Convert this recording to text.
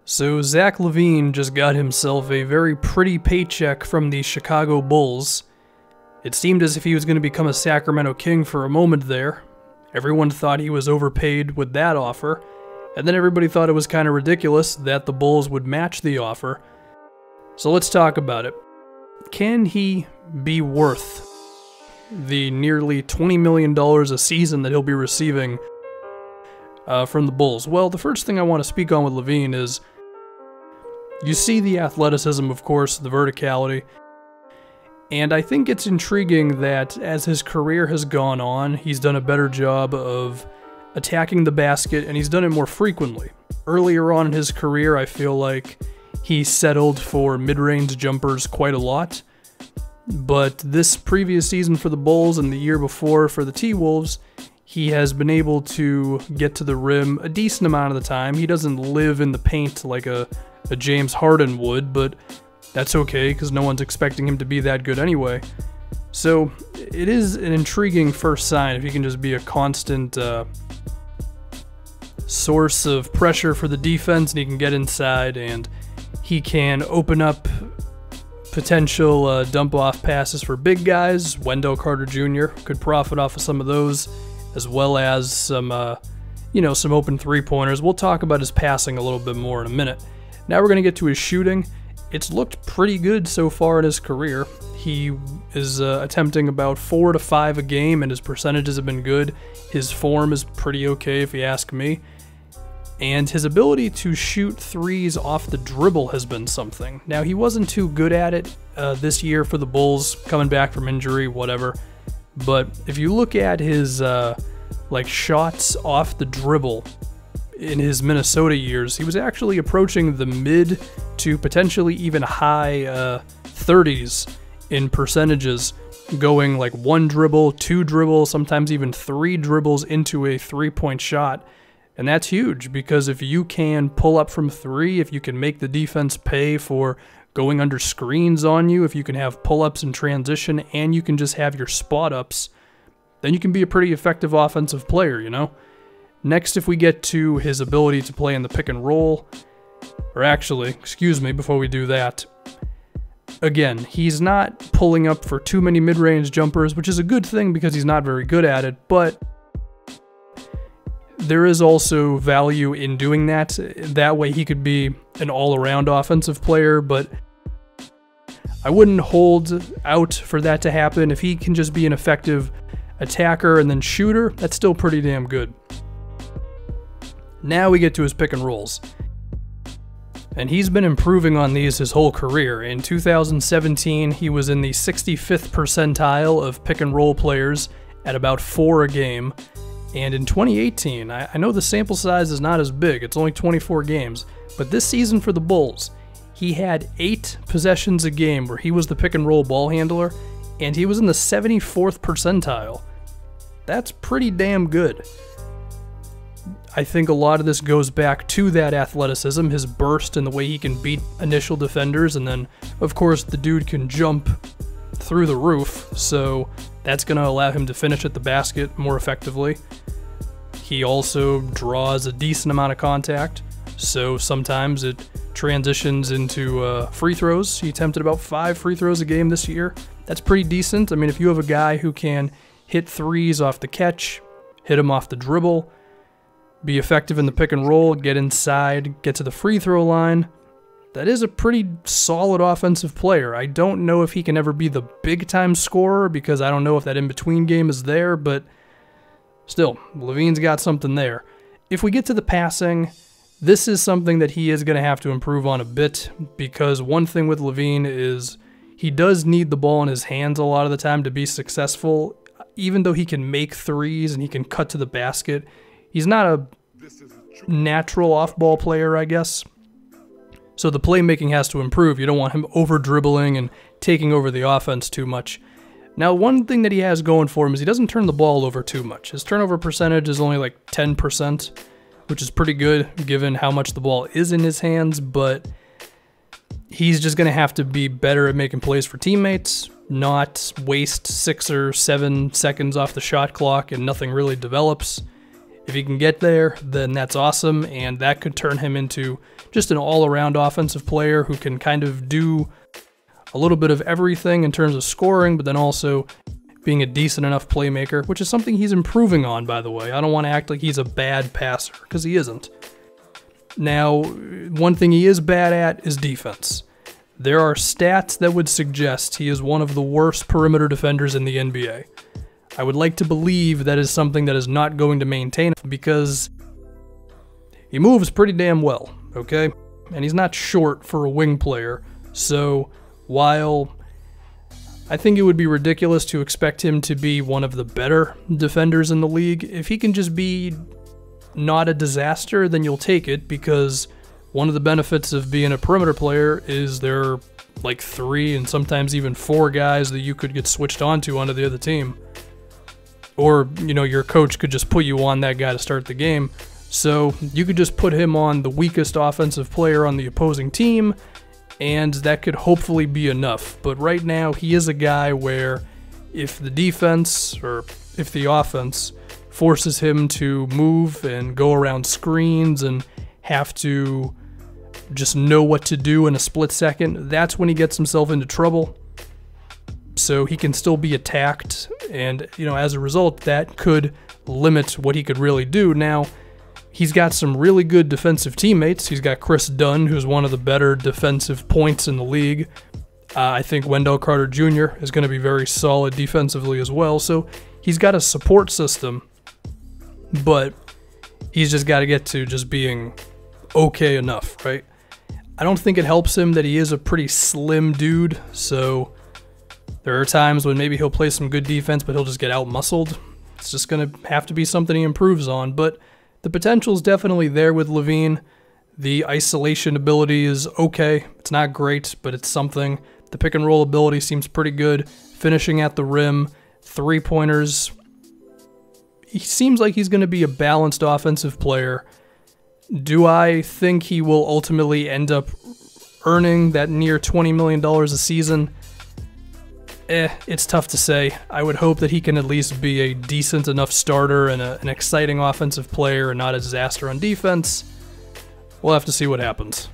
So Zach Lavine just got himself a very pretty paycheck from the Chicago Bulls. It seemed as if he was going to become a Sacramento King for a moment there. Everyone thought he was overpaid with that offer, and then everybody thought it was kind of ridiculous that the Bulls would match the offer. So let's talk about it. Can he be worth the nearly $20 million a season that he'll be receiving from the Bulls? Well, the first thing I want to speak on with Lavine is you see the athleticism, of course, the verticality, and I think it's intriguing that as his career has gone on, he's done a better job of attacking the basket, and he's done it more frequently. Earlier on in his career, I feel like he settled for mid-range jumpers quite a lot, but this previous season for the Bulls and the year before for the T-Wolves, he has been able to get to the rim a decent amount of the time. He doesn't live in the paint like a James Harden would, but that's okay because no one's expecting him to be that good anyway. So it is an intriguing first sign if he can just be a constant source of pressure for the defense, and he can get inside and he can open up potential dump-off passes for big guys. Wendell Carter Jr. could profit off of some of those, as well as some open three-pointers. We'll talk about his passing a little bit more in a minute. Now we're going to get to his shooting. It's looked pretty good so far in his career. He is attempting about 4 to 5 a game, and his percentages have been good. His form is pretty okay, if you ask me. And his ability to shoot threes off the dribble has been something. Now, he wasn't too good at it this year for the Bulls, coming back from injury, whatever. But if you look at his shots off the dribble in his Minnesota years, he was actually approaching the mid to potentially even high 30s in percentages, going like 1 dribble, 2 dribbles, sometimes even 3 dribbles into a three-point shot. And that's huge, because if you can pull up from 3, if you can make the defense pay for going under screens on you, if you can have pull-ups in transition, and you can just have your spot-ups, then you can be a pretty effective offensive player, you know? Next, if we get to his ability to play in the pick and roll, or actually, excuse me, before we do that, again, he's not pulling up for too many mid-range jumpers, which is a good thing because he's not very good at it, but there is also value in doing that. That way he could be an all-around offensive player, but I wouldn't hold out for that to happen. If he can just be an effective attacker and then shooter, that's still pretty damn good. Now we get to his pick and rolls. And he's been improving on these his whole career. In 2017, he was in the 65th percentile of pick and roll players at about 4 a game. And in 2018, I know the sample size is not as big, it's only 24 games, but this season for the Bulls, he had 8 possessions a game where he was the pick and roll ball handler, and he was in the 74th percentile. That's pretty damn good. I think a lot of this goes back to that athleticism, his burst and the way he can beat initial defenders, and then, of course, the dude can jump through the roof, so that's going to allow him to finish at the basket more effectively. He also draws a decent amount of contact, so sometimes it transitions into free throws. He attempted about 5 free throws a game this year. That's pretty decent. I mean, if you have a guy who can hit threes off the catch, hit them off the dribble, be effective in the pick and roll, get inside, get to the free throw line, that is a pretty solid offensive player. I don't know if he can ever be the big-time scorer because I don't know if that in-between game is there, but still, Lavine's got something there. If we get to the passing, this is something that he is going to have to improve on a bit, because one thing with Lavine is he does need the ball in his hands a lot of the time to be successful. Even though he can make threes and he can cut to the basket, he's not a natural off-ball player, I guess. So the playmaking has to improve. You don't want him over-dribbling and taking over the offense too much. Now, one thing that he has going for him is he doesn't turn the ball over too much. His turnover percentage is only like 10%, which is pretty good given how much the ball is in his hands, but he's just going to have to be better at making plays for teammates, not waste 6 or 7 seconds off the shot clock and nothing really develops. If he can get there, then that's awesome, and that could turn him into just an all-around offensive player who can kind of do a little bit of everything in terms of scoring, but then also being a decent enough playmaker, which is something he's improving on, by the way. I don't want to act like he's a bad passer, because he isn't. Now, one thing he is bad at is defense. There are stats that would suggest he is one of the worst perimeter defenders in the NBA. I would like to believe that is something that is not going to maintain because he moves pretty damn well, okay? And he's not short for a wing player, so while I think it would be ridiculous to expect him to be one of the better defenders in the league, if he can just be not a disaster, then you'll take it, because one of the benefits of being a perimeter player is there are like 3 and sometimes even 4 guys that you could get switched onto the other team. Or, you know, your coach could just put you on that guy to start the game. So you could just put him on the weakest offensive player on the opposing team, and that could hopefully be enough. But right now, he is a guy where if the defense, or if the offense, forces him to move and go around screens and have to just know what to do in a split second, that's when he gets himself into trouble. So he can still be attacked, and, you know, as a result, that could limit what he could really do. Now, he's got some really good defensive teammates. He's got Chris Dunn, who's one of the better defensive points in the league. I think Wendell Carter Jr. is going to be very solid defensively as well. So he's got a support system, but he's just got to get to just being okay enough, right? I don't think it helps him that he is a pretty slim dude, so there are times when maybe he'll play some good defense, but he'll just get out-muscled. It's just going to have to be something he improves on, but the potential is definitely there with Lavine. The isolation ability is okay. It's not great, but it's something. The pick-and-roll ability seems pretty good. Finishing at the rim, three-pointers. He seems like he's going to be a balanced offensive player. Do I think he will ultimately end up earning that near $20 million a season? It's tough to say. I would hope that he can at least be a decent enough starter and an exciting offensive player and not a disaster on defense. We'll have to see what happens.